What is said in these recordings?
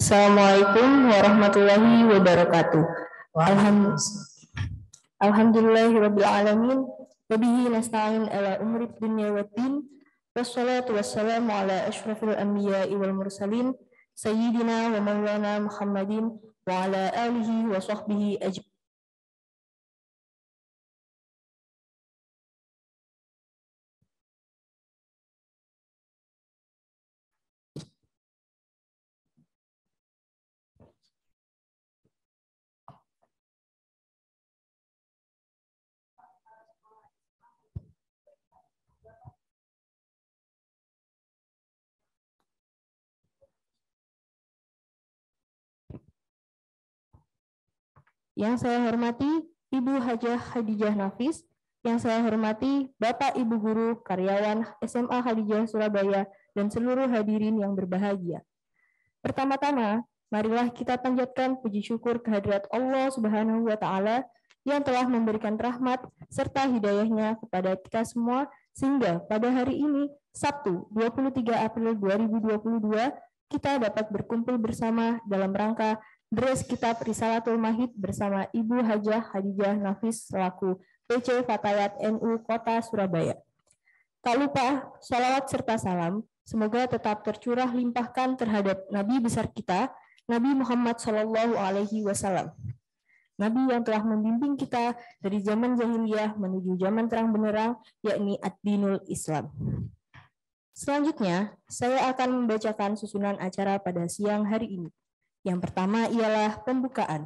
Assalamualaikum warahmatullahi wabarakatuh. Alhamdulillahirabbil alamin. Wa bihi nasta'in ala umuri dunya waddin. Wassalatu wassalamu ala asyrafil anbiya'i wal mursalin sayyidina wa maulana Muhammadin wa ala alihi wa sahbihi ajma'in. Yang saya hormati Ibu Hajah Khadijah Nafis, yang saya hormati Bapak Ibu Guru, karyawan SMA Khadijah Surabaya, dan seluruh hadirin yang berbahagia. Pertama-tama, marilah kita panjatkan puji syukur kehadirat Allah Subhanahu wa Ta'ala yang telah memberikan rahmat serta hidayahnya kepada kita semua, sehingga pada hari ini, Sabtu 23 April 2022, kita dapat berkumpul bersama dalam rangka Dres Kitab Risalatul Mahid bersama Ibu Hajah Khadijah Nafis selaku PC Fatayat NU Kota Surabaya. Tak lupa, sholawat serta salam semoga tetap tercurah limpahkan terhadap Nabi besar kita, Nabi Muhammad SAW. Nabi yang telah membimbing kita dari zaman jahiliyah menuju zaman terang benderang, yakni ad-dinul Islam. Selanjutnya, saya akan membacakan susunan acara pada siang hari ini. Yang pertama ialah pembukaan.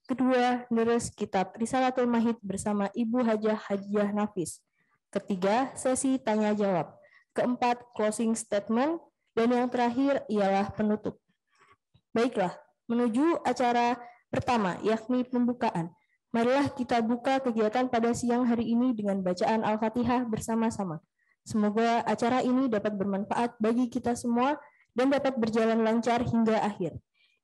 Kedua, deres Kitab Risalatul Mahid bersama Ibu Hajah Khadijah Nafis. Ketiga, sesi tanya jawab. Keempat, closing statement. Dan yang terakhir ialah penutup. Baiklah, menuju acara pertama, yakni pembukaan. Marilah kita buka kegiatan pada siang hari ini dengan bacaan Al-Fatihah bersama-sama. Semoga acara ini dapat bermanfaat bagi kita semua dan dapat berjalan lancar hingga akhir.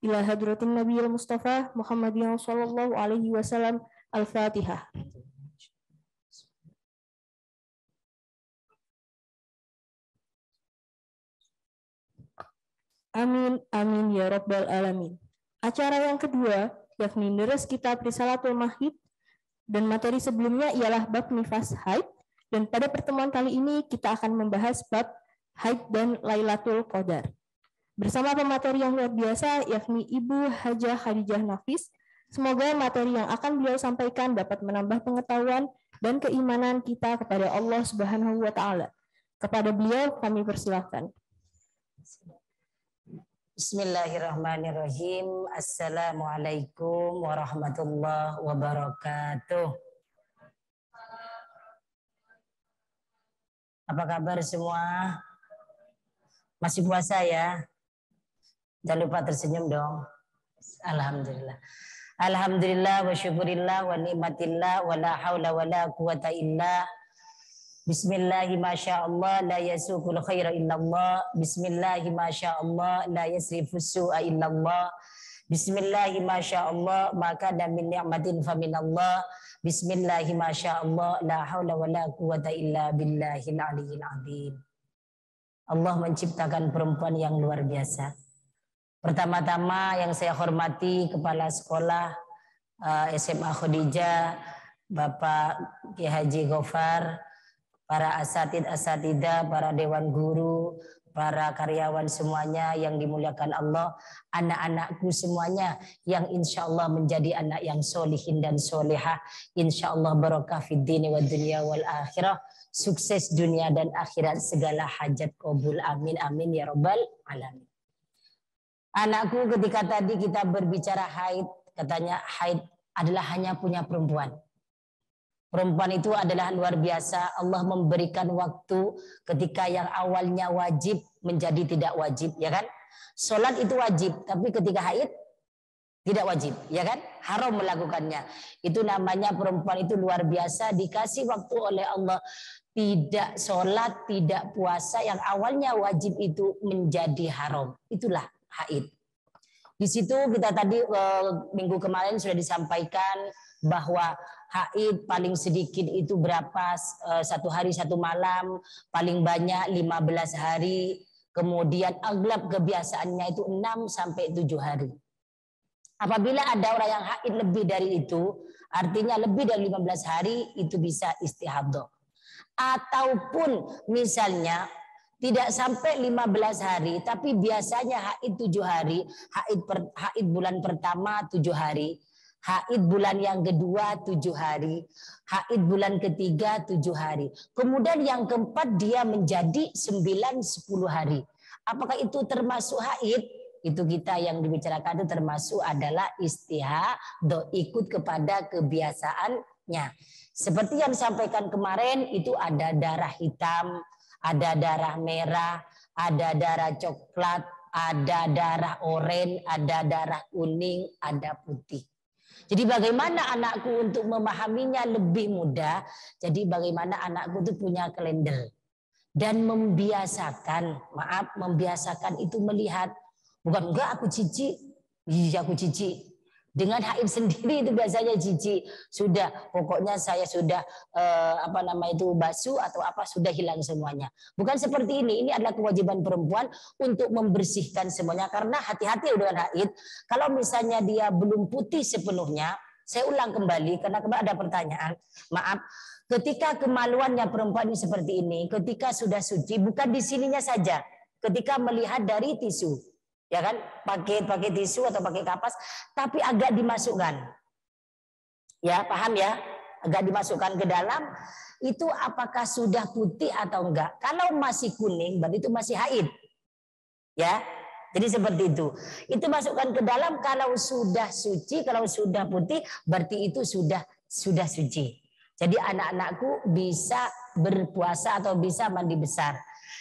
Ila hadratin Nabiyil Mustafa Muhammadin sallallahu alaihi wasallam. Al-Fatihah. Amin, amin ya rabbal alamin. Acara yang kedua, yakni deres Kitab Risalatul Mahid, dan materi sebelumnya ialah bab nifas haid, dan pada pertemuan kali ini kita akan membahas bab haid dan Lailatul Qadar. Bersama pemateri yang luar biasa, yakni Ibu Hajah Khadijah Nafis. Semoga materi yang akan beliau sampaikan dapat menambah pengetahuan dan keimanan kita kepada Allah Subhanahu wa Ta'ala. Kepada beliau kami persilahkan. Bismillahirrahmanirrahim. Assalamualaikum warahmatullahi wabarakatuh. Apa kabar semua? Masih puasa ya? Jangan lupa tersenyum dong. Alhamdulillah. Alhamdulillah wa syukurillah wa ni'matillah wa la hawla wa la quwata illa. Bismillahi masyaallah la yasukul khaira illallah. Bismillahi masyaallah la yasrifus su'a illallah. Bismillahi masyaallah maka dan min ni'matin faminallah. Bismillahi masyaallah la hawla wa la quwata illa billahil aliyyil azim. Allah menciptakan perempuan yang luar biasa. Pertama-tama yang saya hormati Kepala Sekolah SMA Khadijah, Bapak Ki Haji Gofar, para asatid-asatidah, para dewan guru, para karyawan semuanya yang dimuliakan Allah, anak-anakku semuanya yang insya Allah menjadi anak yang solihin dan solehah, insya Allah barokah fid dini wa dunya wal akhirah, sukses dunia dan akhirat, segala hajat qabul, amin amin ya rabbal alamin. Anakku, ketika tadi kita berbicara haid, katanya haid adalah hanya punya perempuan. Perempuan itu adalah luar biasa. Allah memberikan waktu ketika yang awalnya wajib menjadi tidak wajib, ya kan? Sholat itu wajib, tapi ketika haid tidak wajib, ya kan? Haram melakukannya. Itu namanya perempuan itu luar biasa, dikasih waktu oleh Allah. Tidak sholat, tidak puasa, yang awalnya wajib itu menjadi haram. Itulah haid. Di situ kita tadi minggu kemarin sudah disampaikan bahwa haid paling sedikit itu berapa, 1 hari 1 malam, paling banyak 15 hari. Kemudian aglab kebiasaannya itu 6 sampai 7 hari. Apabila ada orang yang haid lebih dari itu, artinya lebih dari 15 hari, itu bisa istihadhah. Ataupun misalnya tidak sampai 15 hari, tapi biasanya haid 7 hari, haid bulan pertama 7 hari, haid bulan yang kedua 7 hari, haid bulan ketiga 7 hari. Kemudian yang keempat dia menjadi 9-10 hari. Apakah itu termasuk haid? Itu kita yang dibicarakan itu termasuk adalah istihadhah, ikut kepada kebiasaannya. Seperti yang disampaikan kemarin, itu ada darah hitam, ada darah merah, ada darah coklat, ada darah oranye, ada darah kuning, ada putih. Jadi bagaimana anakku untuk memahaminya lebih mudah? Jadi bagaimana anakku itu punya kalender. Dan membiasakan itu melihat. Bukan enggak aku cici, iya aku cici. Dengan haid sendiri itu biasanya cici. Sudah, pokoknya saya sudah basuh atau apa sudah hilang semuanya. Bukan seperti ini. Ini adalah kewajiban perempuan untuk membersihkan semuanya. Karena hati-hati dengan haid. Kalau misalnya dia belum putih sepenuhnya, saya ulang kembali karena kemarin ada pertanyaan. Maaf, ketika kemaluannya perempuan ini seperti ini, ketika sudah suci, bukan di sininya saja. Ketika melihat dari tisu. Ya kan, pakai tisu atau pakai kapas, tapi agak dimasukkan. Ya, paham ya? Agak dimasukkan ke dalam, itu apakah sudah putih atau enggak? Kalau masih kuning, berarti itu masih haid. Ya. Jadi seperti itu. Itu masukkan ke dalam, kalau sudah suci, kalau sudah putih, berarti itu sudah suci. Jadi anak-anakku bisa berpuasa atau bisa mandi besar.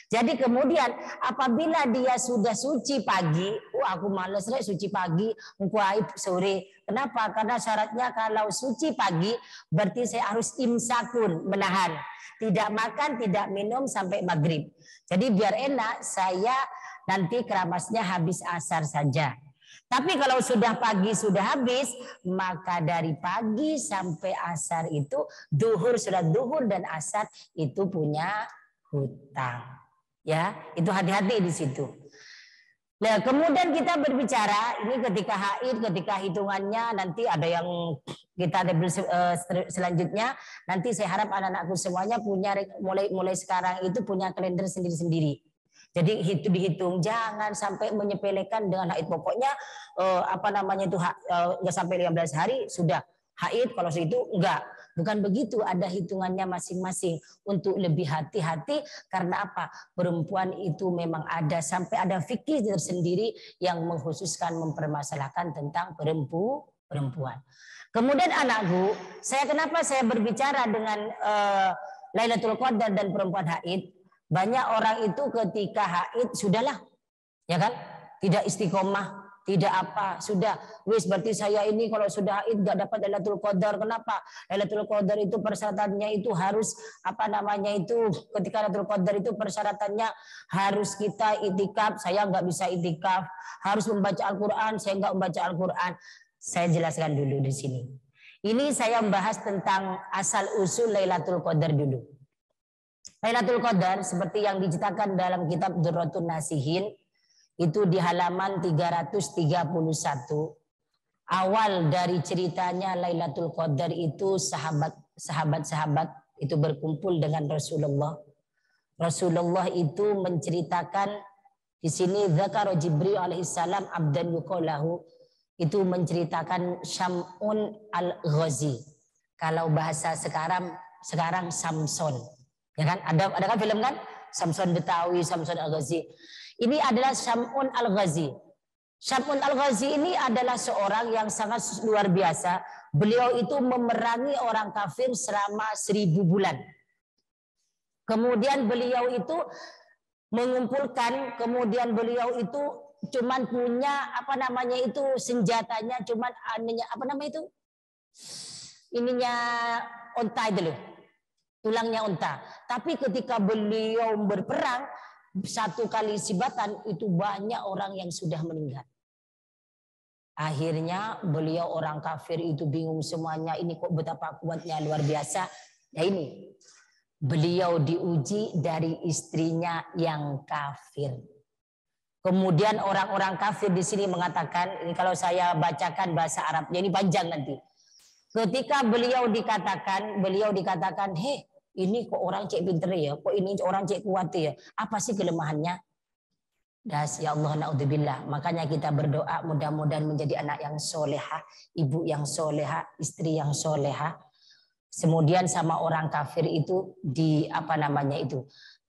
Jadi kemudian apabila dia sudah suci pagi, aku males rek suci pagi, engko aib sore. Kenapa? Karena syaratnya kalau suci pagi berarti saya harus imsakun, menahan. Tidak makan, tidak minum sampai maghrib. Jadi biar enak saya nanti keramasnya habis asar saja. Tapi kalau sudah pagi sudah habis, maka dari pagi sampai asar itu sudah duhur dan asar itu punya hutang. Ya, itu hati-hati di situ. Nah, kemudian kita berbicara ini ketika haid, ketika hitungannya nanti ada yang kita selanjutnya. Nanti saya harap anak-anakku semuanya punya mulai sekarang itu punya kalender sendiri-sendiri. Jadi itu dihitung, jangan sampai menyepelekan dengan haid. Pokoknya nggak sampai 15 hari sudah haid, kalau itu enggak. Bukan begitu, ada hitungannya masing-masing untuk lebih hati-hati. Karena apa? Perempuan itu memang sampai ada fikih tersendiri yang mengkhususkan mempermasalahkan tentang perempuan. Kemudian anakku, kenapa saya berbicara dengan Lailatul Qadar dan perempuan haid? Banyak orang itu ketika haid sudahlah, ya kan? Tidak istiqomah. Tidak apa, sudah wis berarti saya ini kalau sudah haid enggak dapat Lailatul Qadar. Kenapa? Lailatul Qadar itu persyaratannya itu harus ketika Lailatul Qadar itu persyaratannya harus kita itikaf, saya enggak bisa itikaf. Harus membaca Al-Qur'an, saya enggak membaca Al-Qur'an. Saya jelaskan dulu di sini. Ini saya membahas tentang asal usul Lailatul Qadar dulu. Lailatul Qadar seperti yang diceritakan dalam kitab Durratun Nasihin itu di halaman 331. Awal dari ceritanya Lailatul Qadar itu sahabat-sahabat itu berkumpul dengan Rasulullah. Rasulullah itu menceritakan di sini Zakar Jibril alaihissalam abdan yuqalahu, itu menceritakan Syam'un al-Ghazi. Kalau bahasa sekarang Samson. Ya kan? Ada kan film kan? Samson Betawi, Samson al-Ghazi. Ini adalah Syam'un al-Ghazi. Syam'un al-Ghazi ini adalah seorang yang sangat luar biasa. Beliau itu memerangi orang kafir selama 1000 bulan. Kemudian beliau itu mengumpulkan, kemudian beliau itu cuman punya senjatanya cuman unta itu loh. Tulangnya unta. Tapi ketika beliau berperang, satu kali sibatan itu banyak orang yang sudah meninggal. Akhirnya beliau orang kafir itu bingung semuanya. Ini kok betapa kuatnya, luar biasa. Ya ini. Beliau diuji dari istrinya yang kafir. Kemudian orang-orang kafir di sini mengatakan, ini kalau saya bacakan bahasa Arabnya ini panjang nanti. Ketika beliau dikatakan, heh, ini kok orang cek pinter ya, kok ini orang cek kuat ya, apa sih kelemahannya? Das ya Allah naudzubillah. Makanya kita berdoa mudah-mudahan menjadi anak yang soleha, ibu yang soleha, istri yang soleha. Kemudian sama orang kafir itu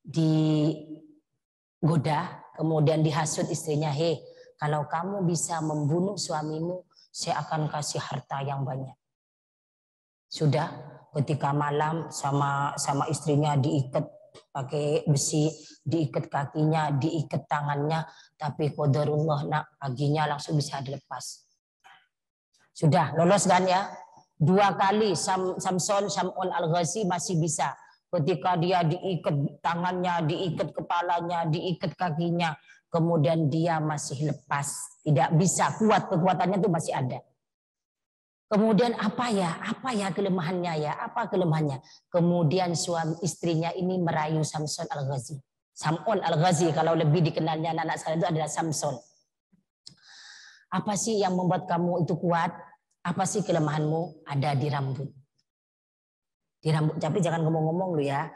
digoda, kemudian dihasut istrinya, hei, kalau kamu bisa membunuh suamimu, saya akan kasih harta yang banyak. Sudah, ketika malam sama istrinya diikat pakai besi, diikat kakinya, diikat tangannya, tapi qadarullah nak paginya langsung bisa dilepas. Sudah lolos kan ya? 2 kali Samson Al-Ghazi masih bisa. Ketika dia diikat tangannya, diikat kepalanya, diikat kakinya, kemudian dia masih lepas, tidak bisa, kekuatannya itu masih ada. Kemudian apa ya kelemahannya ya? Apa kelemahannya? Kemudian suami istrinya ini merayu Samson Al-Ghazi. Sam'un Al-Ghazi kalau lebih dikenalnya anak sekarang itu adalah Samson. Apa sih yang membuat kamu itu kuat? Apa sih kelemahanmu? Ada di rambut. Di rambut, tapi jangan ngomong-ngomong lu ya.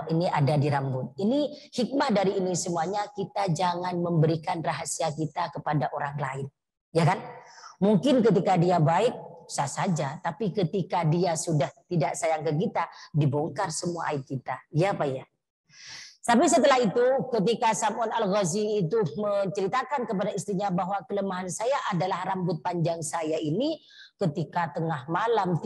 Ini ada di rambut. Ini hikmah dari ini semuanya, kita jangan memberikan rahasia kita kepada orang lain. Ya kan? Mungkin ketika dia baik, sah saja. Tapi ketika dia sudah tidak sayang ke kita, dibongkar semua aib kita. Ya Pak ya? Tapi setelah itu ketika Sam'un Al-Ghazi itu menceritakan kepada istrinya bahwa kelemahan saya adalah rambut panjang saya ini, ketika tengah malam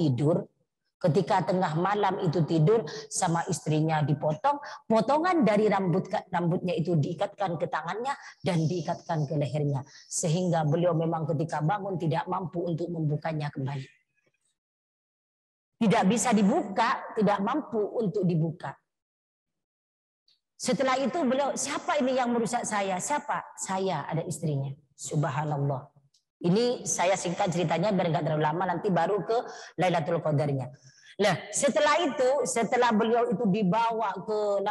itu tidur sama istrinya dipotong, potongan dari rambutnya itu diikatkan ke tangannya dan diikatkan ke lehernya. Sehingga beliau memang ketika bangun tidak mampu untuk membukanya kembali. Tidak bisa dibuka, tidak mampu untuk dibuka. Setelah itu beliau, siapa ini yang merusak saya? Siapa? Saya, ada istrinya. Subhanallah. Ini saya singkat ceritanya biar nggak terlalu lama, nanti baru ke Lailatul Qadarnya. Nah, setelah beliau itu dibawa ke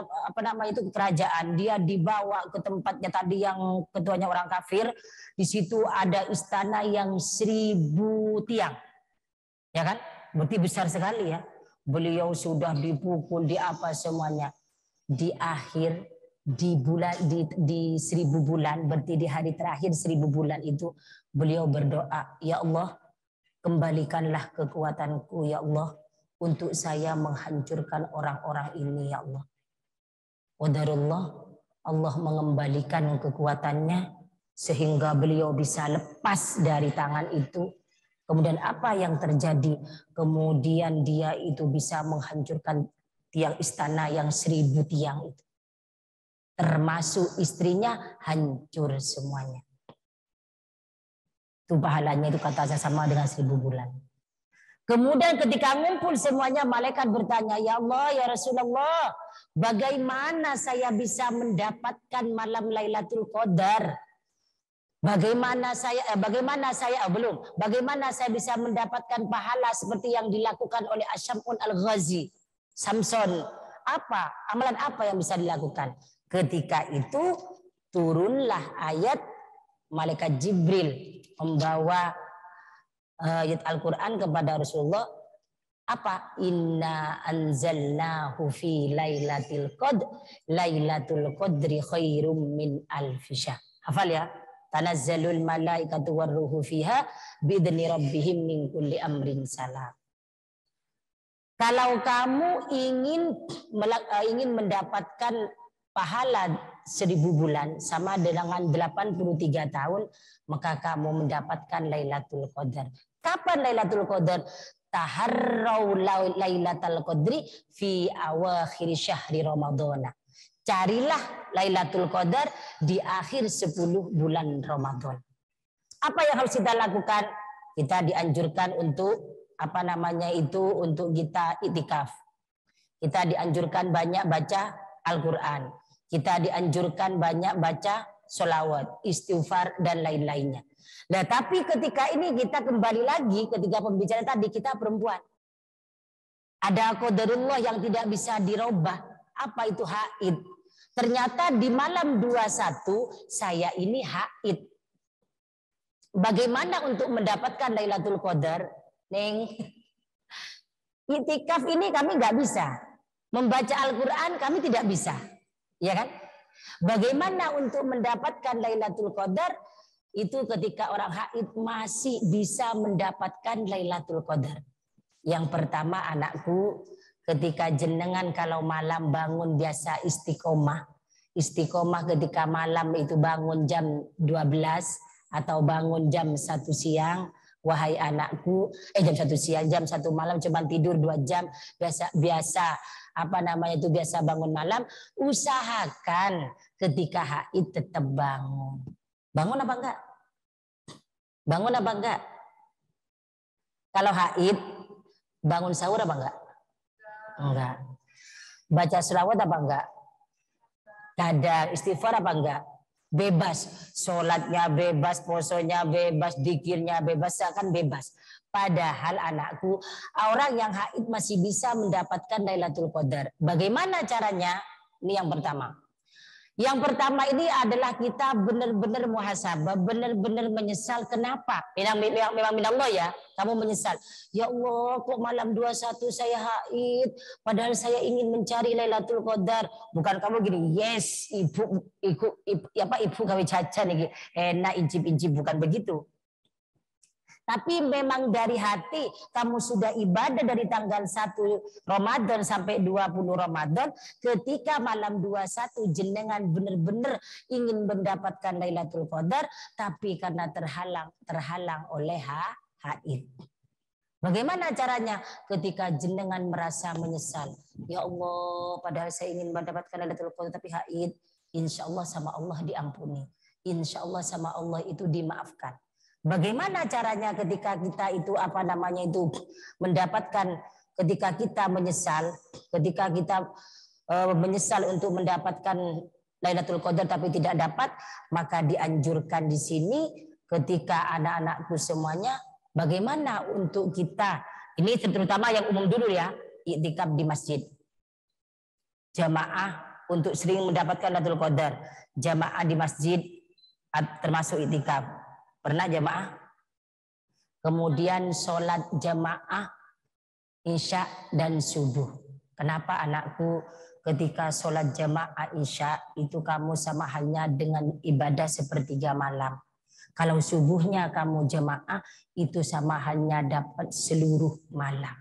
ke kerajaan, dia dibawa ke tempatnya tadi yang ketuanya orang kafir. Di situ ada istana yang 1000 tiang. Ya kan? Berarti besar sekali ya. Beliau sudah dipukul di apa semuanya. Di akhir di 1000 bulan, berarti di hari terakhir 1000 bulan itu beliau berdoa, ya Allah, kembalikanlah kekuatanku ya Allah untuk saya menghancurkan orang-orang ini ya Allah. Qadarullah, Allah mengembalikan kekuatannya sehingga beliau bisa lepas dari tangan itu. Kemudian apa yang terjadi? Kemudian dia itu bisa menghancurkan tiang istana yang 1000 tiang itu. Termasuk istrinya hancur semuanya. Itu pahalanya itu kata saya sama dengan 1000 bulan. Kemudian ketika ngumpul semuanya, malaikat bertanya, ya Allah, ya Rasulullah, bagaimana saya bisa mendapatkan malam Lailatul Qadar? Bagaimana saya bisa mendapatkan pahala seperti yang dilakukan oleh Sam'un Al-Ghazi? Samson, amalan apa yang bisa dilakukan? Ketika itu turunlah ayat malaikat Jibril membawa ayat Al-Quran kepada Rasulullah. Apa? Inna anzalnahu fi lailatul qadri khairum min alfi syahr. Hafal ya? Tanazzalul malaikatu warruhu fiha biidzni rabbihim min kulli amrin salam. Kalau kamu ingin mendapatkan pahala 1000 bulan sama dengan 83 tahun, maka kamu mendapatkan Lailatul Qadar. Kapan Lailatul Qadar? Taharrau Lailatul Qadri fi awakhir syahri Ramadhan. Carilah Lailatul Qadar di akhir 10 bulan Ramadan. Apa yang harus kita lakukan? Kita dianjurkan untuk untuk kita itikaf. Kita dianjurkan banyak baca Al-Quran. Kita dianjurkan banyak baca sholawat, istighfar, dan lain-lainnya. Nah, tapi ketika ini kita kembali lagi ketika pembicaraan tadi, kita perempuan. Ada qadarullah yang tidak bisa dirubah. Apa itu haid? Ternyata di malam 21 saya ini haid. Bagaimana untuk mendapatkan Lailatul Qadar? Neng, itikaf ini kami nggak bisa. Membaca Al-Quran kami tidak bisa. Ya kan? Bagaimana untuk mendapatkan Lailatul Qadar? Itu ketika orang haid masih bisa mendapatkan Lailatul Qadar. Yang pertama anakku, ketika jenengan kalau malam bangun biasa istiqomah. Istiqomah ketika malam itu bangun jam 12 atau bangun jam 1 siang. Wahai anakku, jam 1 siang, jam 1 malam cuma tidur 2 jam. Biasa biasa bangun malam. Usahakan ketika haid tetap bangun. Bangun apa enggak? Bangun apa enggak? Kalau haid bangun sahur apa enggak? Enggak. Baca selawat apa enggak? Kadang istighfar apa enggak? Bebas. Sholatnya bebas, posonya bebas, dikirnya bebas, akan bebas. Padahal anakku, orang yang haid masih bisa mendapatkan Lailatul Qadar. Bagaimana caranya? Ini yang pertama. Yang pertama ini adalah kita benar-benar muhasabah, benar-benar menyesal. Kenapa? Memang minallah ya, kamu menyesal. Ya Allah, kok malam 21 saya haid, padahal saya ingin mencari Lailatul Qadar. Bukan kamu gini, yes, ibu kami caca nih, enak incip-incip, bukan begitu. Tapi memang dari hati kamu sudah ibadah dari tanggal 1 Ramadan sampai 20 Ramadan. Ketika malam 21 jenengan benar-benar ingin mendapatkan Lailatul Qadar. Tapi karena terhalang oleh haid. Bagaimana caranya? Ketika jenengan merasa menyesal. Ya Allah, padahal saya ingin mendapatkan Lailatul Qadar tapi haid. Insya Allah sama Allah diampuni. Insya Allah sama Allah itu dimaafkan. Bagaimana caranya ketika kita itu mendapatkan, ketika kita menyesal, menyesal untuk mendapatkan Lailatul Qadar tapi tidak dapat, maka dianjurkan di sini ketika anak-anakku semuanya, bagaimana untuk kita, ini terutama yang umum dulu ya, iktikaf di masjid. Jamaah untuk sering mendapatkan Lailatul Qadar, jamaah di masjid termasuk iktikaf. Pernah jamaah? Kemudian sholat jamaah isya dan subuh. Kenapa anakku? Ketika sholat jamaah isya itu kamu sama halnya dengan ibadah sepertiga malam. Kalau subuhnya kamu jamaah itu sama halnya dapat seluruh malam.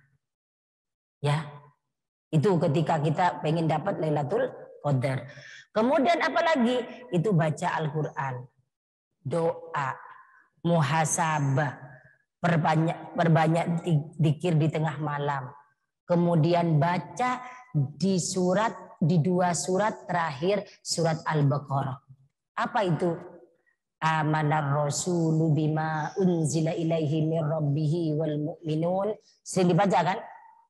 Ya, itu ketika kita pengen dapat Lailatul Qadar. Kemudian apalagi? Itu baca Al-Quran, doa, muhasabah, perbanyak zikir di tengah malam. Kemudian baca di 2 surat terakhir surat Al-Baqarah. Apa itu? Amanar rasulu bima unzila ilaihi min rabbihi wal mu'minun. Sering dibaca kan?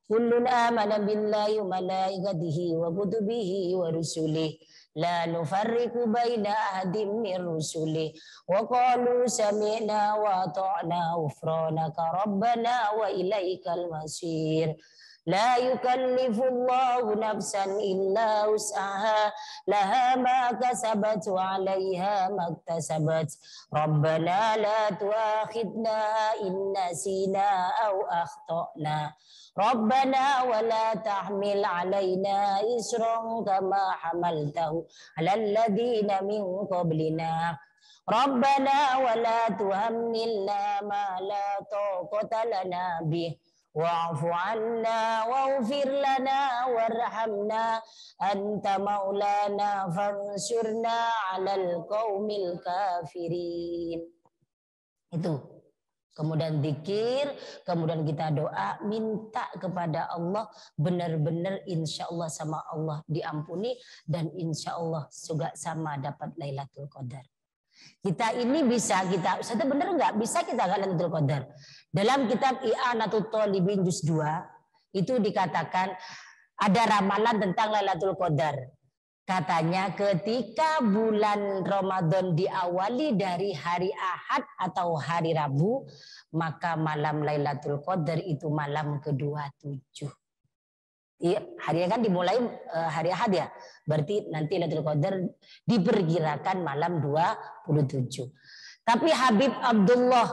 Kullun amana billahi wa malaikatihi wa kutubihi wa rusulih. La nufarriqu baina ahadin min rusuli wa qalu sami'na wa ata'na ghufranaka rabbana wa ilaikal masir. La yukallifullahu nafsan illa wus'aha laha ma kasabat wa 'alaiha maktasabat. Rabbana la tu'akhidna in nasina aw akhtana. Rabbana wa la tahmil alaina isran kama hamaltahu alal ladina min qablina. Rabbana wa la tuhammilna ma la taqata lana bih wa'fu 'anna waghfir lana warhamna anta maulana fansurna 'alal qaumil kafirin. Itu. Kemudian zikir, kemudian kita doa, minta kepada Allah, benar-benar insya Allah sama Allah diampuni, dan insya Allah juga sama dapat Lailatul Qadar. Kita ini bisa, Ustaz benar nggak? Bisa kita Lailatul Qadar. Dalam kitab I'anatul Thalibin juz 2, itu dikatakan ada ramalan tentang Lailatul Qadar. Katanya ketika bulan Ramadan diawali dari hari Ahad atau hari Rabu, maka malam Lailatul Qadar itu malam ke-27. harinya kan dimulai hari Ahad ya. Berarti nanti Lailatul Qadar diperkirakan malam 27. Tapi Habib Abdullah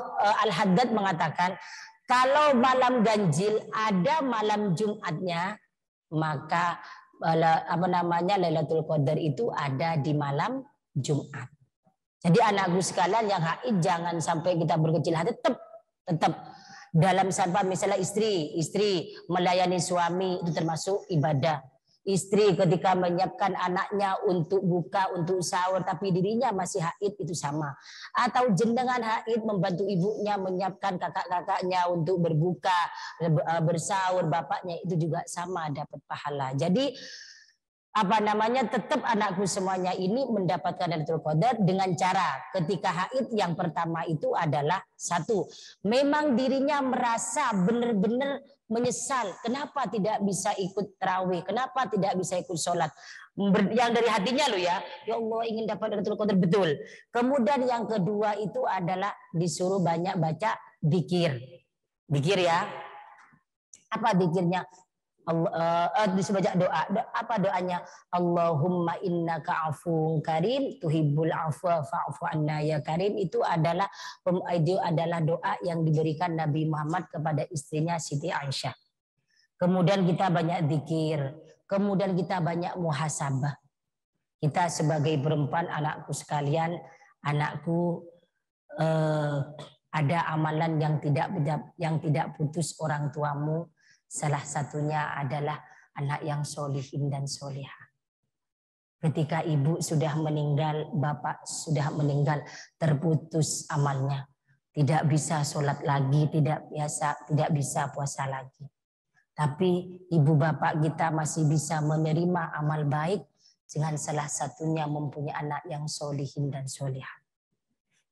Al-Haddad mengatakan kalau malam ganjil ada malam Jumatnya, maka Lailatul Qadar itu ada di malam Jumat. Jadi anakku sekalian yang haid jangan sampai kita berkecil hati, tetap dalam sampai misalnya istri melayani suami itu termasuk ibadah. Istri ketika menyiapkan anaknya untuk buka, untuk sahur, tapi dirinya masih haid itu sama. Atau jenengan haid membantu ibunya menyiapkan kakak-kakaknya untuk berbuka, bersahur, bapaknya itu juga sama dapat pahala. Jadi tetap anakku semuanya ini mendapatkan Lailatul Qadar dengan cara ketika haid yang pertama itu adalah satu, memang dirinya merasa benar-benar menyesal kenapa tidak bisa ikut tarawih, kenapa tidak bisa ikut sholat, yang dari hatinya loh ya Allah ingin dapat Lailatul Qadar betul. Kemudian yang kedua itu adalah disuruh banyak baca dzikir ya. Apa dzikirnya? Disuruh baca doa. Apa doanya? Allahumma innaka afuwun karim tuhibbul afwa fa'fu anna ya karim. Itu adalah doa yang diberikan Nabi Muhammad kepada istrinya Siti Aisyah. Kemudian kita banyak zikir, kemudian kita banyak muhasabah. Kita sebagai perempuan, anakku sekalian, ada amalan yang tidak putus orang tuamu. Salah satunya adalah anak yang solihin dan solihah. Ketika ibu sudah meninggal, bapak sudah meninggal, terputus amalnya. Tidak bisa sholat lagi, tidak bisa puasa lagi. Tapi ibu bapak kita masih bisa menerima amal baik dengan salah satunya mempunyai anak yang solihin dan solihah.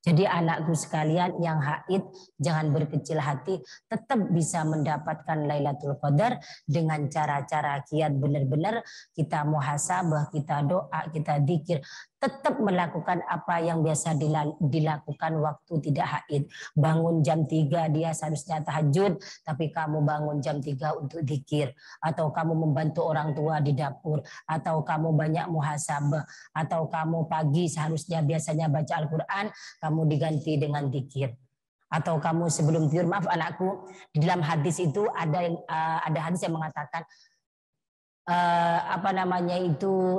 Jadi anakku sekalian yang haid jangan berkecil hati, tetap bisa mendapatkan Lailatul Qadar dengan cara-cara kiat benar-benar kita muhasabah, kita doa, kita dzikir, tetap melakukan apa yang biasa dilakukan waktu tidak haid. Bangun jam 3 dia seharusnya tahajud, tapi kamu bangun jam 3 untuk dzikir, atau kamu membantu orang tua di dapur, atau kamu banyak muhasabah, atau kamu pagi seharusnya biasanya baca Al-Qur'an, kamu diganti dengan dzikir. Atau kamu sebelum tidur, maaf anakku, di dalam hadis itu ada hadis yang mengatakan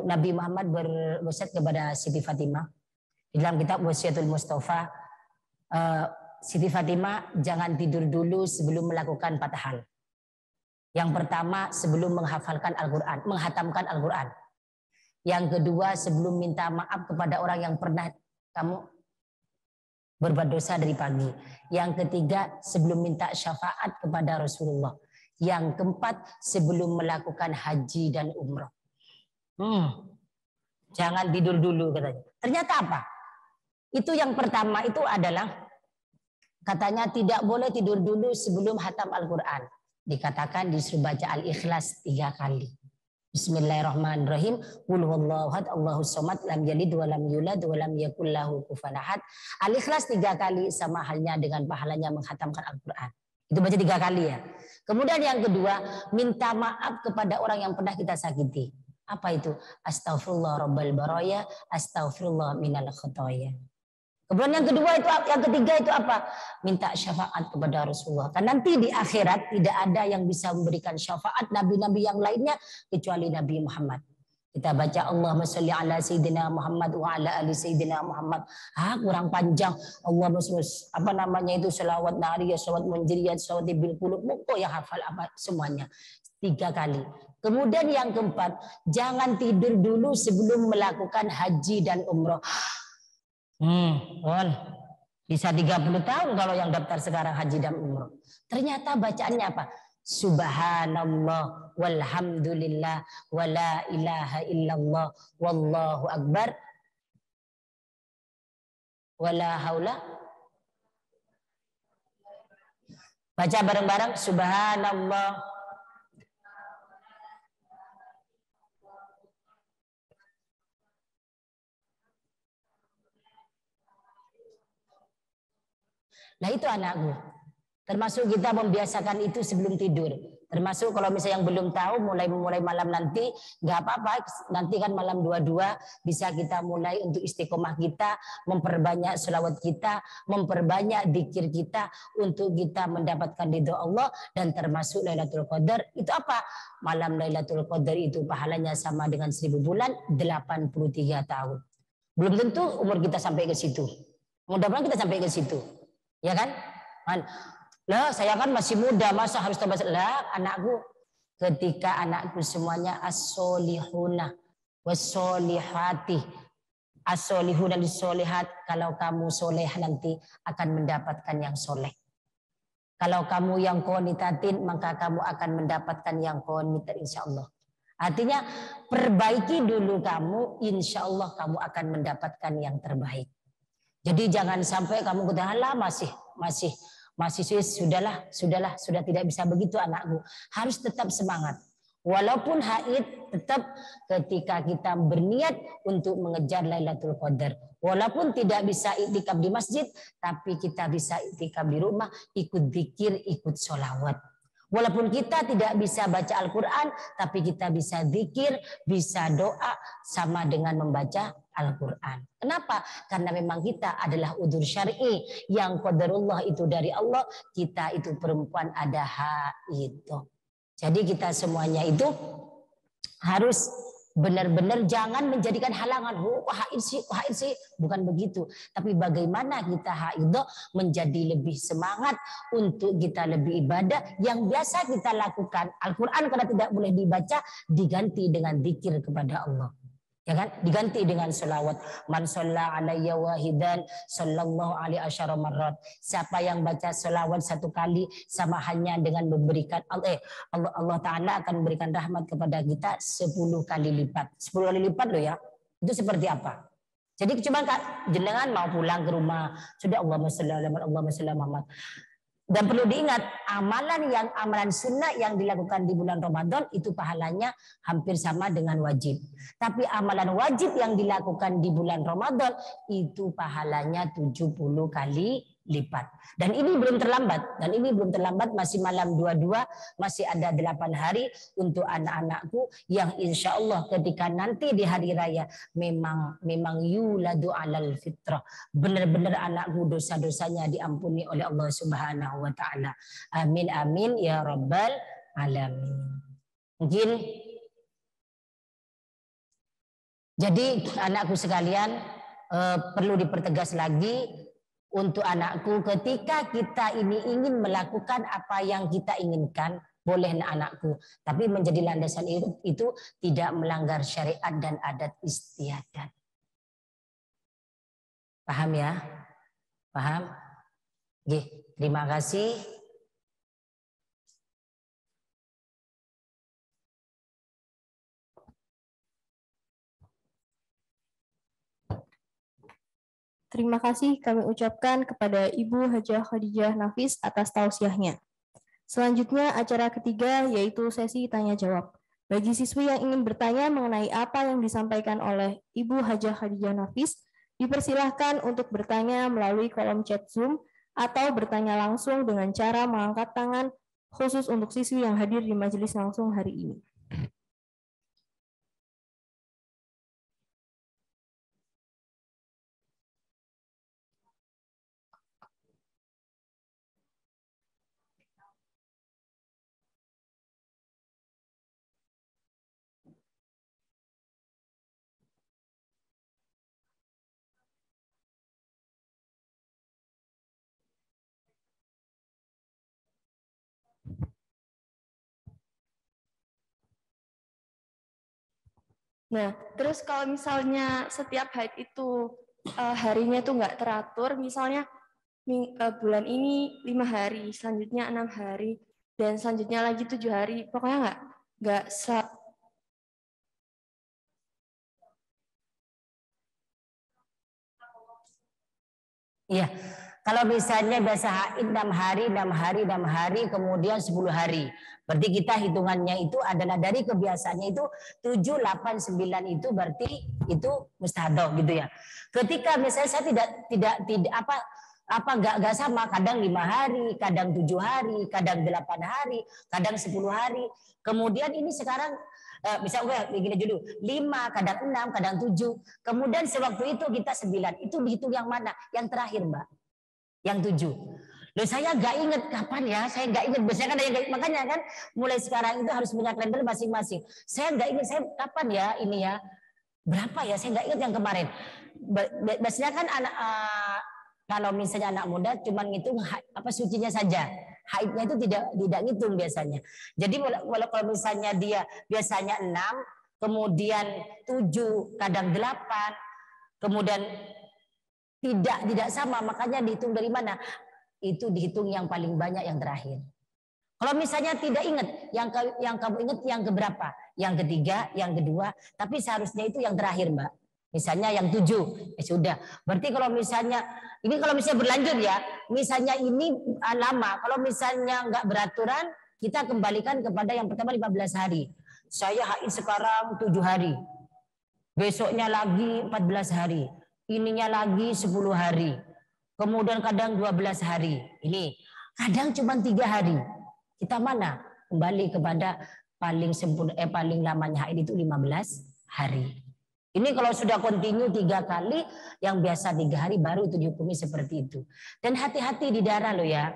Nabi Muhammad berwasiat kepada Siti Fatimah di dalam kitab Wasiatul Mustafa, Siti Fatimah jangan tidur dulu sebelum melakukan 4 hal. Yang pertama sebelum menghafalkan Al-Qur'an, menghatamkan Al-Qur'an. Yang kedua sebelum minta maaf kepada orang yang pernah kamu berbuat dosa dari pagi. Yang ketiga sebelum minta syafaat kepada Rasulullah. Yang keempat sebelum melakukan haji dan umrah. Jangan tidur dulu katanya. Ternyata apa? Itu yang pertama itu adalah katanya tidak boleh tidur dulu sebelum hatam Al-Qur'an. Dikatakan disuruh baca Al-Ikhlas 3 kali. Bismillahirrahmanirrahim. Qul huwallahu ahad, Allahus samad, lam yalid wa lam yulad wa lam yakul lahu kufuwan ahad. Al-Ikhlas 3 kali sama halnya dengan pahalanya menghatamkan Al-Qur'an. Itu baca 3 kali ya. Kemudian yang kedua, minta maaf kepada orang yang pernah kita sakiti. Apa itu? Astaghfirullah rabbal baraya, astaghfirullah minal khotoya. Kemudian yang ketiga itu apa? Minta syafaat kepada Rasulullah. Karena nanti di akhirat tidak ada yang bisa memberikan syafaat nabi-nabi yang lainnya kecuali Nabi Muhammad. Kita baca Allahumma sholli ala sayyidina Muhammad wa ala ali sayyidina Muhammad. Kurang panjang. Allahumma sholli selawat nariyah, selawat munjiriyah, selawat bil qulub. Pokoknya hafal apa semuanya 3 kali. Kemudian yang keempat, jangan tidur dulu sebelum melakukan haji dan umroh. Bisa 30 tahun kalau yang daftar sekarang haji dan umroh. Ternyata bacaannya apa? Subhanallah walhamdulillah wala ilaha illallah wallahu akbar wala haula. Baca bareng-bareng subhanallah Nah itu anakku. Termasuk kita membiasakan itu sebelum tidur. Termasuk kalau misalnya yang belum tahu mulai malam nanti nggak apa-apa, nanti kan malam 22 bisa kita mulai untuk istiqomah kita, memperbanyak selawat kita, memperbanyak dzikir kita untuk kita mendapatkan ridho Allah dan termasuk Lailatul Qadar. Itu apa? Malam Lailatul Qadar itu pahalanya sama dengan 1000 bulan, 83 tahun. Belum tentu umur kita sampai ke situ. Mudah-mudahan kita sampai ke situ. Ya kan? Lah saya kan masih muda, masa harus tambah. Lah anakku, ketika anakku semuanya as-solihuna was-solihati, as-solihuna dis-solihat, kalau kamu soleh nanti akan mendapatkan yang soleh. Kalau kamu yang qonitatin, maka kamu akan mendapatkan yang qonitat insyaallah. Artinya perbaiki dulu kamu, insyaallah kamu akan mendapatkan yang terbaik. Jadi jangan sampai kamu katakanlah masih sudah tidak bisa begitu anakku. Harus tetap semangat. Walaupun haid, tetap ketika kita berniat untuk mengejar Lailatul Qadar. Walaupun tidak bisa iktikaf di masjid, tapi kita bisa iktikaf di rumah, ikut zikir, ikut sholawat. Walaupun kita tidak bisa baca Al-Quran, tapi kita bisa zikir, bisa doa, sama dengan membaca Al-Quran. Kenapa? Karena memang kita adalah udzur syar'i, yang qadarullah itu dari Allah, kita itu perempuan ada haid. Jadi kita semuanya itu harus benar-benar jangan menjadikan halangan. Haid sih, bukan begitu. Tapi bagaimana kita haid menjadi lebih semangat untuk kita lebih ibadah yang biasa kita lakukan. Al-Quran karena tidak boleh dibaca, diganti dengan zikir kepada Allah. Ya kan? Diganti dengan selawat. Man shalla alayya wahidan sallallahu alaihi asyara marrat. Siapa yang baca selawat satu kali sama halnya dengan memberikan Allah Ta'ala akan memberikan rahmat kepada kita 10 kali lipat. 10 kali lipat loh ya. Itu seperti apa? Jadi cuma jenengan mau pulang ke rumah, sudah Allahumma sholli ala Muhammad. Dan perlu diingat, amalan sunnah yang dilakukan di bulan Ramadan itu pahalanya hampir sama dengan wajib. Tapi amalan wajib yang dilakukan di bulan Ramadan itu pahalanya 70 kali lipat. Dan ini belum terlambat, masih malam 22, masih ada 8 hari untuk anak-anakku yang insya Allah ketika nanti di hari raya memang yuladu alal fitrah. Benar-benar anakku dosa-dosanya diampuni oleh Allah Subhanahu wa Ta'ala. Amin amin ya rabbal alamin. Mungkin jadi anakku sekalian perlu dipertegas lagi untuk anakku, ketika kita ini ingin melakukan apa yang kita inginkan, boleh anakku, tapi menjadi landasan itu tidak melanggar syariat dan adat istiadat. Paham ya? Paham? Oke, terima kasih. Terima kasih kami ucapkan kepada Ibu Hajah Khadijah Nafis atas tausiahnya. Selanjutnya acara ketiga yaitu sesi tanya jawab. Bagi siswi yang ingin bertanya mengenai apa yang disampaikan oleh Ibu Hajah Khadijah Nafis, dipersilahkan untuk bertanya melalui kolom chat Zoom atau bertanya langsung dengan cara mengangkat tangan khusus untuk siswi yang hadir di majelis langsung hari ini. Nah, terus kalau misalnya setiap haid itu harinya tuh nggak teratur, misalnya bulan ini 5 hari, selanjutnya 6 hari, dan selanjutnya lagi 7 hari, pokoknya nggak Iya, kalau misalnya biasa haid 6 hari, kemudian 10 hari. Berarti kita hitungannya itu adalah dari kebiasaannya itu 7, 8, 9 itu berarti itu mustahadah gitu ya. Ketika misalnya saya tidak nggak sama, kadang 5 hari, kadang 7 hari, kadang 8 hari, kadang 10 hari. Kemudian ini sekarang bisa gue begini dulu, 5, kadang 6, kadang 7. Kemudian sewaktu itu kita 9. Itu dihitung yang mana? Yang terakhir, Mbak. Yang 7. Loh, saya nggak inget kapan ya, saya nggak inget. Biasanya kan makanya kan mulai sekarang itu harus punya kalender masing-masing. Saya nggak inget saya kapan ya ini ya, berapa ya, saya nggak inget yang kemarin. Biasanya kan anak kalau misalnya anak muda cuma ngitung apa sucinya saja, haidnya itu tidak ngitung biasanya. Jadi kalau misalnya dia biasanya 6, kemudian 7, kadang 8, kemudian tidak sama, makanya dihitung dari mana? Itu dihitung yang paling banyak yang terakhir. Kalau misalnya tidak ingat, yang kamu ingat yang keberapa? Yang ketiga, yang kedua, tapi seharusnya itu yang terakhir, Mbak. Misalnya yang 7, ya sudah. Berarti kalau misalnya berlanjut ya, misalnya ini lama. Kalau misalnya nggak beraturan, kita kembalikan kepada yang pertama 15 hari. Saya haid sekarang 7 hari. Besoknya lagi 14 hari. Ininya lagi 10 hari. Kemudian kadang 12 hari. Ini kadang cuma 3 hari. Kita mana? Kembali kepada paling lamanya haid itu 15 hari. Ini kalau sudah kontinu 3 kali, yang biasa 3 hari baru itu dihukumi seperti itu. Dan hati-hati di darah loh ya.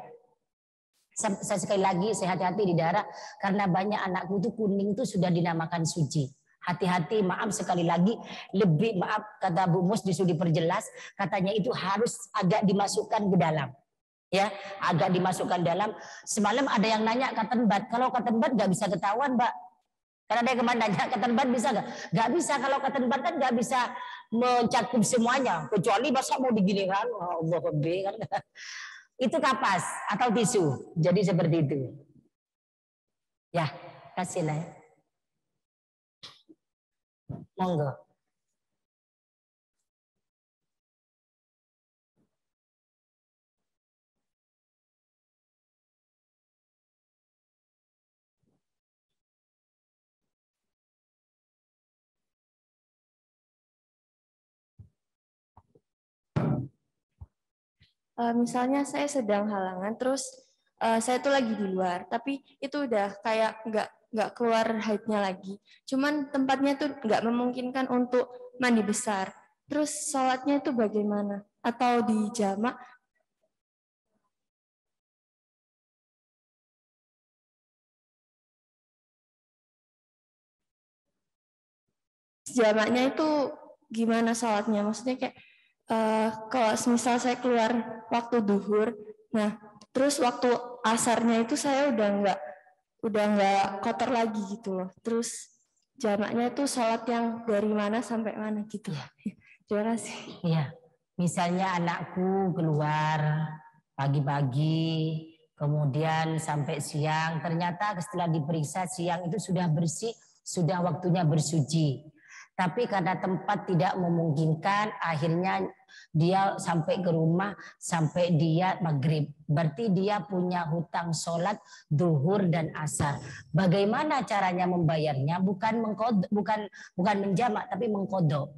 Saya sekali lagi, saya hati-hati di darah karena banyak anakku itu kuning itu sudah dinamakan suci. Hati-hati, maaf sekali lagi, lebih maaf kata Bu Mus disuruh diperjelas, katanya itu harus agak dimasukkan ke dalam. Ya, agak dimasukkan dalam. Semalam ada yang nanya cotton bud. Kalau cotton bud nggak bisa ketahuan, Mbak. Karena ada yang kemarin nanya cotton bud bisa nggak? Nggak bisa, kalau cotton bud kan nggak bisa mencakup semuanya. Kecuali masa mau diginikan, Allah kan. Itu kapas atau tisu. Jadi seperti itu. Ya, kasihlah. Monggo. Misalnya saya sedang halangan, terus saya tuh lagi di luar, tapi itu udah kayak nggak keluar haidnya lagi. Cuman tempatnya tuh nggak memungkinkan untuk mandi besar. Terus sholatnya itu bagaimana? Atau di jamak? Jamaknya itu gimana sholatnya? Maksudnya kayak kalau misal saya keluar waktu duhur, nah terus waktu asarnya itu saya udah nggak kotor lagi gitu loh. Terus jamaknya itu sholat yang dari mana sampai mana gitu. Terima kasih. Iya, misalnya anakku keluar pagi-pagi, kemudian sampai siang, ternyata setelah diperiksa siang itu sudah bersih, sudah waktunya bersuci. Tapi karena tempat tidak memungkinkan, akhirnya dia sampai ke rumah, sampai dia maghrib. Berarti dia punya hutang sholat duhur dan asar. Bagaimana caranya membayarnya? Bukan menjamak, tapi mengkodok.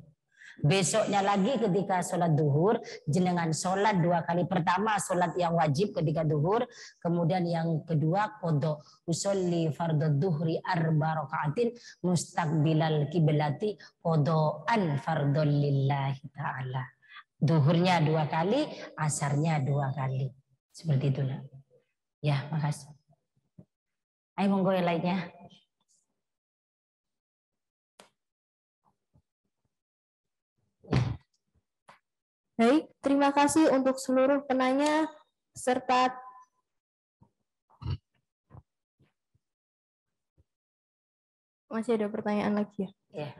Besoknya lagi ketika sholat duhur, jenengan sholat 2 kali. Pertama sholat yang wajib ketika duhur, kemudian yang kedua kodok. Usolli fardhu duhri arba rakaatin mustaqbilal kiblati kodoan fardhul lillahi ta'ala. Duhurnya 2 kali, asarnya 2 kali. Seperti itu. Nak. Ya, makasih. Ayo monggo yang lainnya. Baik, terima kasih untuk seluruh penanya serta masih ada pertanyaan lagi ya? Ya.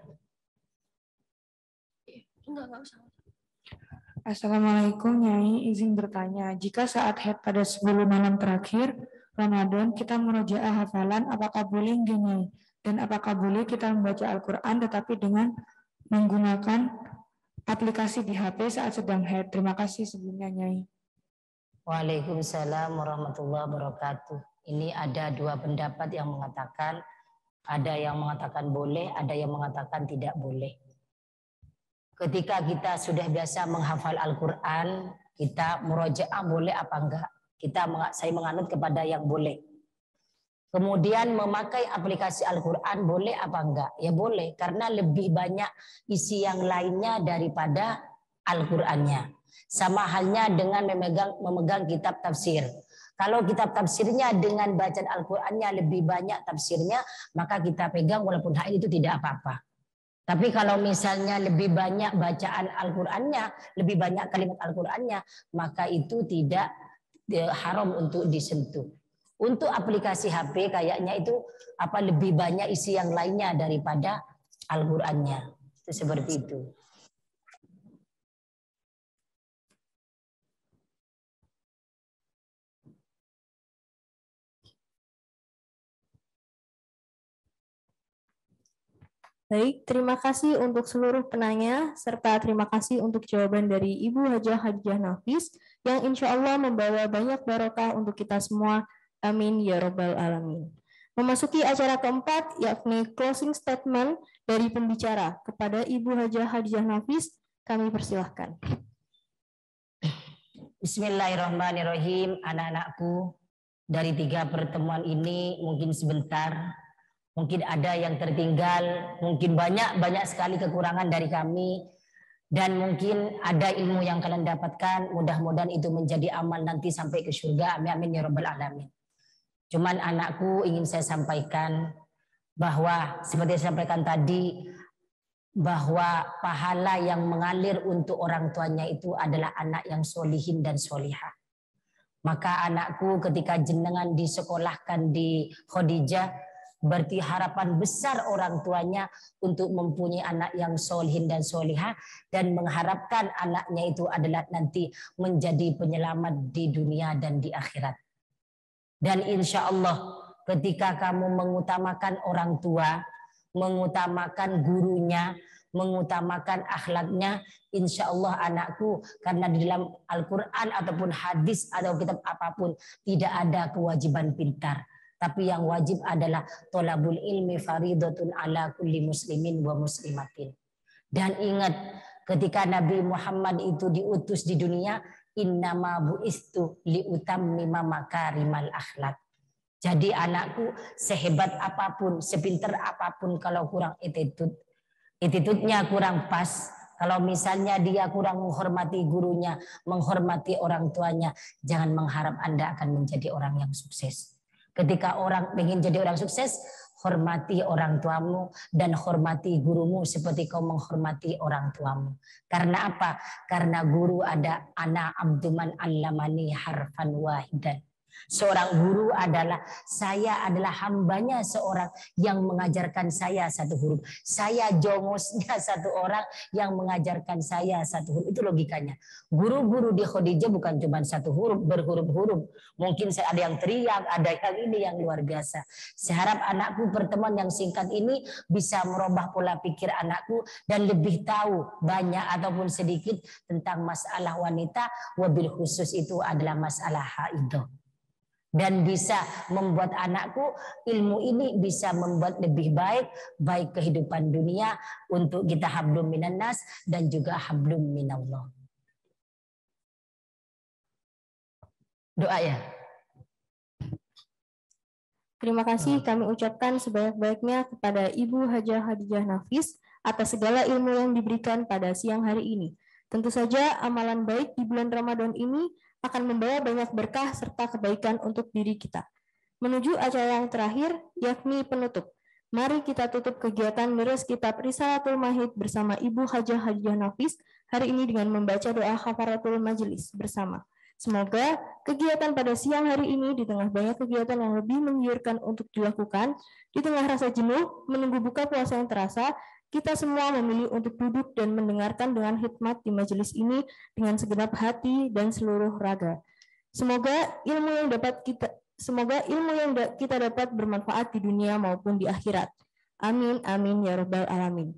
Enggak usah. Assalamualaikum Nyai, izin bertanya, jika saat haid pada 10 malam terakhir Ramadan kita merojaah hafalan, apakah boleh Nyai? Dan apakah boleh kita membaca Al-Quran tetapi dengan menggunakan aplikasi di HP saat sedang haid? Terima kasih sebelumnya Nyai. Waalaikumsalam warahmatullahi wabarakatuh. Ini ada 2 pendapat yang mengatakan, ada yang mengatakan boleh, ada yang mengatakan tidak boleh. Ketika kita sudah biasa menghafal Al-Quran, kita murojaah boleh apa enggak? Saya menganut kepada yang boleh. Kemudian memakai aplikasi Al-Quran boleh apa enggak? Ya boleh, karena lebih banyak isi yang lainnya daripada Al-Qurannya. Sama halnya dengan memegang kitab tafsir. Kalau kitab tafsirnya dengan bacaan Al-Qurannya lebih banyak tafsirnya, maka kita pegang walaupun hal itu tidak apa-apa. Tapi kalau misalnya lebih banyak bacaan Al-Qurannya, lebih banyak kalimat Al-Qurannya, maka itu tidak haram untuk disentuh. Untuk aplikasi HP kayaknya itu lebih banyak isi yang lainnya daripada Al-Qurannya. Itu seperti itu. Baik, terima kasih untuk seluruh penanya, serta terima kasih untuk jawaban dari Ibu Hajah Hadijah Nafis, yang insya Allah membawa banyak barokah untuk kita semua. Amin ya Rabbal Alamin. Memasuki acara keempat, yakni closing statement dari pembicara. Kepada Ibu Hajah Hadijah Nafis, kami persilahkan. Bismillahirrahmanirrahim, anak-anakku. Dari 3 pertemuan ini mungkin sebentar, mungkin ada yang tertinggal, mungkin banyak sekali kekurangan dari kami, dan mungkin ada ilmu yang kalian dapatkan. Mudah-mudahan itu menjadi amal nanti sampai ke surga. Amin amin ya Rabbal Alamin. Cuman anakku ingin saya sampaikan bahwa seperti saya sampaikan tadi, bahwa pahala yang mengalir untuk orang tuanya itu adalah anak yang solihin dan solihah. Maka anakku, ketika jenengan disekolahkan di Khadijah, berarti harapan besar orang tuanya untuk mempunyai anak yang solihin dan solihah, dan mengharapkan anaknya itu adalah nanti menjadi penyelamat di dunia dan di akhirat. Dan insya Allah ketika kamu mengutamakan orang tua, mengutamakan gurunya, mengutamakan akhlaknya, insya Allah anakku, karena di dalam Al-Quran ataupun hadis atau kitab apapun tidak ada kewajiban pintar. Tapi yang wajib adalah tolabul ilmi faridatun ala kulli muslimin wa muslimatin. Dan ingat, ketika Nabi Muhammad itu diutus di dunia, innama bu'istu liutammima makarimal akhlak. Jadi anakku, sehebat apapun, sepintar apapun, kalau kurang attitude-nya kurang pas, kalau misalnya dia kurang menghormati gurunya, menghormati orang tuanya, jangan mengharap Anda akan menjadi orang yang sukses. Ketika orang ingin jadi orang sukses, hormati orang tuamu dan hormati gurumu seperti kau menghormati orang tuamu. Karena apa? Karena guru ada ana abduman allamani harfan wahidan. Seorang guru adalah, saya adalah hambanya seorang yang mengajarkan saya 1 huruf. Saya jongosnya 1 orang yang mengajarkan saya 1 huruf. Itu logikanya. Guru-guru di Khadijah bukan cuma 1 huruf, berhuruf-huruf. Mungkin ada yang teriak, ada yang ini yang luar biasa. Saya harap anakku, pertemuan yang singkat ini bisa merubah pola pikir anakku dan lebih tahu banyak ataupun sedikit tentang masalah wanita, wabil khusus itu adalah masalah haidah. Dan bisa membuat anakku, ilmu ini bisa membuat lebih baik kehidupan dunia untuk kita hablum minan nas dan juga hablum minallah. Doa ya. Terima kasih kami ucapkan sebanyak-banyaknya kepada Ibu Hajah Hadijah Nafis atas segala ilmu yang diberikan pada siang hari ini. Tentu saja amalan baik di bulan Ramadan ini akan membawa banyak berkah serta kebaikan untuk diri kita. Menuju acara yang terakhir, yakni penutup. Mari kita tutup kegiatan deres kitab Risalatul Mahid bersama Ibu Hajah Hadijah Nafis hari ini dengan membaca doa Kafaratul Majelis bersama. Semoga kegiatan pada siang hari ini di tengah banyak kegiatan yang lebih menggiurkan untuk dilakukan, di tengah rasa jenuh menunggu buka puasa yang terasa, kita semua memilih untuk duduk dan mendengarkan dengan hikmat di majelis ini dengan segenap hati dan seluruh raga. Semoga ilmu yang kita dapat bermanfaat di dunia maupun di akhirat. Amin amin ya Rabbal Alamin.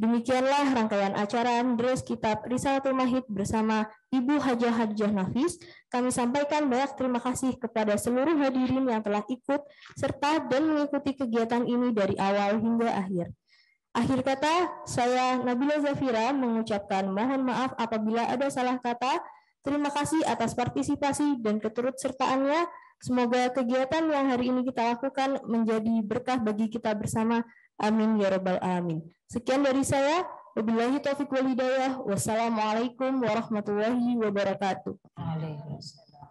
Demikianlah rangkaian acara deres kitab Risalatul Mahid bersama Ibu Hajah Hadijah Nafis. Kami sampaikan banyak terima kasih kepada seluruh hadirin yang telah ikut serta dan mengikuti kegiatan ini dari awal hingga akhir. Akhir kata, saya Nabila Zafira mengucapkan mohon maaf apabila ada salah kata. Terima kasih atas partisipasi dan keturutsertaannya. Semoga kegiatan yang hari ini kita lakukan menjadi berkah bagi kita bersama. Amin ya rabbal alamin. Sekian dari saya. Wabillahi taufiq wal hidayah. Wassalamualaikum warahmatullahi wabarakatuh. Waalaikumsalam.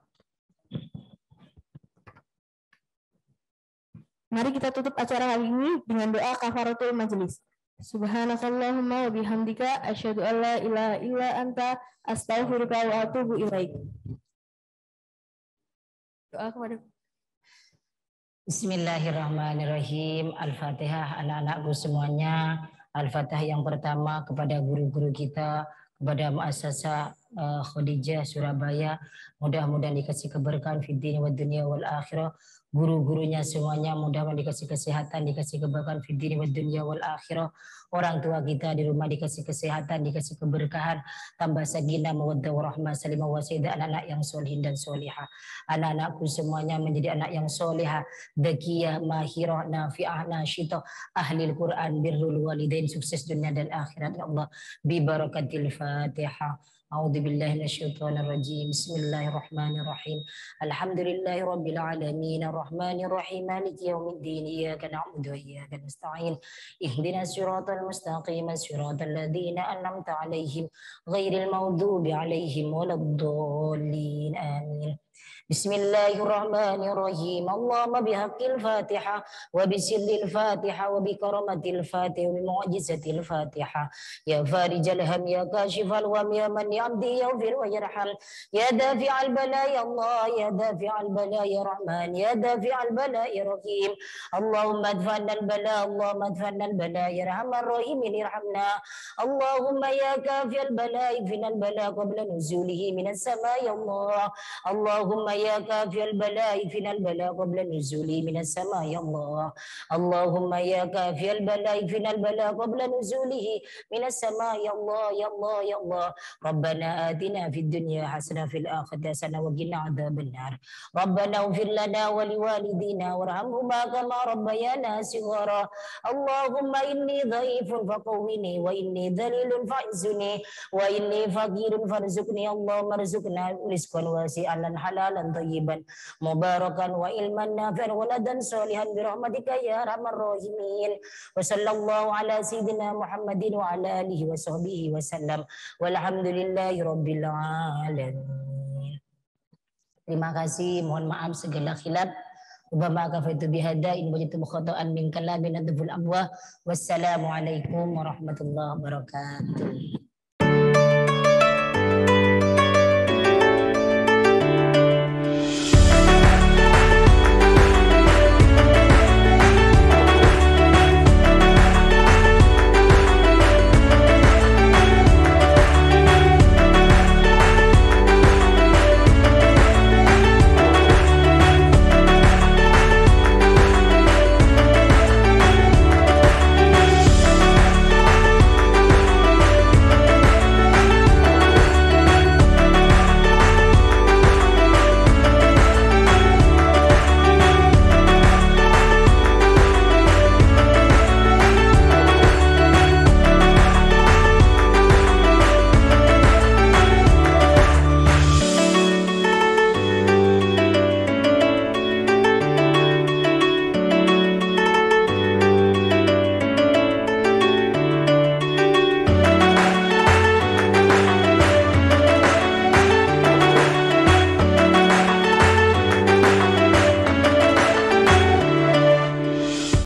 Mari kita tutup acara hari ini dengan doa kafaratul majelis. Subhanakallahumma wa bihamdika asyhadu an la ilaha illa anta astaghfiruka wa atubu ilaik. Doa kepada Bismillahirrahmanirrahim. Al-Fatihah anak-anakku semuanya. Al-Fatihah yang pertama kepada guru-guru kita, kepada Muassasah Khadijah Surabaya. Mudah-mudahan dikasih keberkahan fid din wad dunya wal akhirah. Guru-gurunya semuanya mudah-mudahan dikasih kesehatan, dikasih keberkahan fid din wad dunya wal akhirah. Orang tua kita di rumah dikasih kesehatan, dikasih keberkahan, tambah sakinah, mawaddah warahmah, salimah wasidah, anak-anak yang solihin dan solihah. Anak-anakku semuanya menjadi anak yang solihah, dakiyah, mahirah, nafi'ah, nasyitah, ahli Al-Quran, birrul walidain, sukses dunia dan akhirat ya Allah. Bi barakatil Fatihah. A'udzu billahi minasyaitonir rajim. Bismillahirrahmanirrahim. Alhamdulillahi rabbil alamin, arrahmanir rahim, maliki yaumiddin. Iyyaka na'budu wa iyyaka nasta'in. Ihdinas siratal mustaqim, siratal ladzina an'amta 'alaihim, ghairil maghdubi 'alaihim waladdallin. Amin. Bismillahirrahmanirrahim. Allahumma bihaqqil Fatihah wa bisirril Fatihah wa bikaramatil Fatihah wa bimu'jizatil Fatihah. Ya farijal ham ya kashifal wam ya man ya'bdi yaghfir wa yarham. Ya dafi'al bala ya Allah, ya dafi'al bala ya Rahman, ya dafi'al bala ya Rahim. Allahumma adfa'nal bala, Allahumma adfa'nal bala ya Rahman Rahimin irhamna. Allahumma ya kafiyal bala, ikfinal bala qabla nuzulihi minas sama ya Allah. Allahumma ya kafiyal bala, ikfinal bala qabla nuzuli minas sama ya Allah. Allahumma ya kafiyal bala, ikfinal bala qabla nuzulihi minas sama ya Allah, ya Allah, ya Allah. Rabbana atina fid dunya hasanah fil akhirati hasanah wa qina adzabannar. Rabbana ighfir lana wa liwalidina warhamhuma kama rabbayana shighara. Allahumma inni dhaifun faqawwini wa inni dhalilun fa'izuni wa inni faqirun farzuqni. Allahumma rzuqna rizqan wasi'an halalan tayyiban mubarakan wa ilman nafi'an wa ladan salihan bi rahmatika ya arhamar rahimin. Wa sallallahu ala sayyidina Muhammadin wa ala alihi wa sahbihi wa sallam. Walhamdulillahi rabbil alamin. Terima kasih, mohon maaf segala khilaf. Ubama kafaitu bihada in wajitu khata'an min kalamin adful amwah. Wassalamualaikum warahmatullahi wabarakatuh.